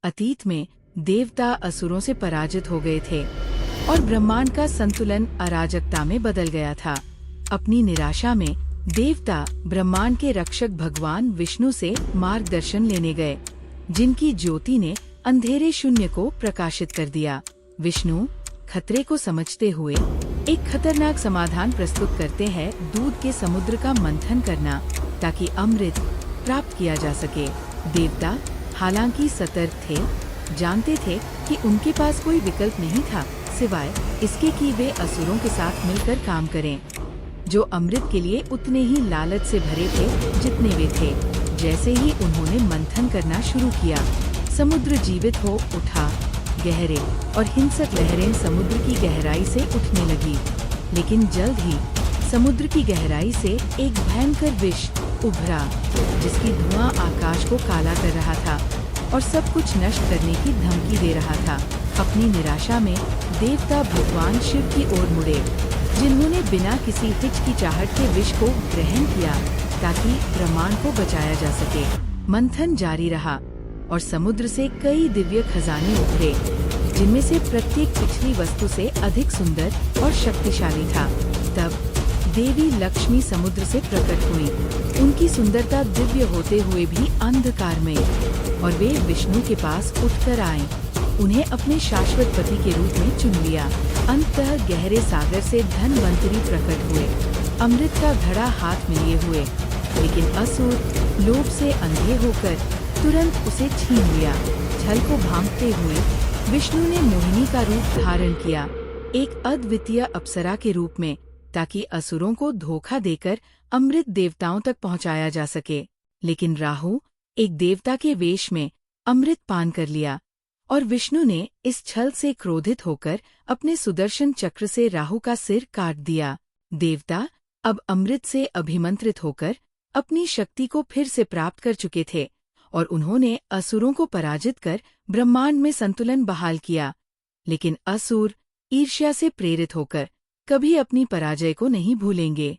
अतीत में देवता असुरों से पराजित हो गए थे और ब्रह्मांड का संतुलन अराजकता में बदल गया था। अपनी निराशा में देवता ब्रह्मांड के रक्षक भगवान विष्णु से मार्गदर्शन लेने गए, जिनकी ज्योति ने अंधेरे शून्य को प्रकाशित कर दिया। विष्णु खतरे को समझते हुए एक खतरनाक समाधान प्रस्तुत करते हैं, दूध के समुद्र का मंथन करना ताकि अमृत प्राप्त किया जा सके। देवता हालांकि सतर्क थे, जानते थे कि उनके पास कोई विकल्प नहीं था सिवाय इसके कि वे असुरों के साथ मिलकर काम करें, जो अमृत के लिए उतने ही लालच से भरे थे जितने वे थे। जैसे ही उन्होंने मंथन करना शुरू किया, समुद्र जीवित हो उठा। गहरे और हिंसक लहरें समुद्र की गहराई से उठने लगी, लेकिन जल्द ही समुद्र की गहराई से एक भयंकर विष उभरा, जिसकी धुआं आकाश को काला कर रहा था और सब कुछ नष्ट करने की धमकी दे रहा था। अपनी निराशा में देवता भगवान शिव की ओर मुड़े, जिन्होंने बिना किसी हिचकिचाहट के विष को ग्रहण किया ताकि ब्रह्मांड को बचाया जा सके। मंथन जारी रहा और समुद्र से कई दिव्य खजाने उभरे, जिनमें से प्रत्येक पिछली वस्तु से अधिक सुंदर और शक्तिशाली था। तब देवी लक्ष्मी समुद्र से प्रकट हुई, उनकी सुंदरता दिव्य होते हुए भी अंधकार में, और वे विष्णु के पास उठकर आए, उन्हें अपने शाश्वत पति के रूप में चुन लिया। अंततः गहरे सागर से धनवंतरी प्रकट हुए, अमृत का घड़ा हाथ में लिए हुए, लेकिन असुर लोभ से अंधे होकर तुरंत उसे छीन लिया। छल को भांपते हुए विष्णु ने मोहिनी का रूप धारण किया, एक अद्वितीय अप्सरा के रूप में, ताकि असुरों को धोखा देकर अमृत देवताओं तक पहुंचाया जा सके। लेकिन राहु एक देवता के वेश में अमृत पान कर लिया और विष्णु ने इस छल से क्रोधित होकर अपने सुदर्शन चक्र से राहु का सिर काट दिया। देवता अब अमृत से अभिमंत्रित होकर अपनी शक्ति को फिर से प्राप्त कर चुके थे और उन्होंने असुरों को पराजित कर ब्रह्मांड में संतुलन बहाल किया। लेकिन असुर ईर्ष्या से प्रेरित होकर कभी अपनी पराजय को नहीं भूलेंगे।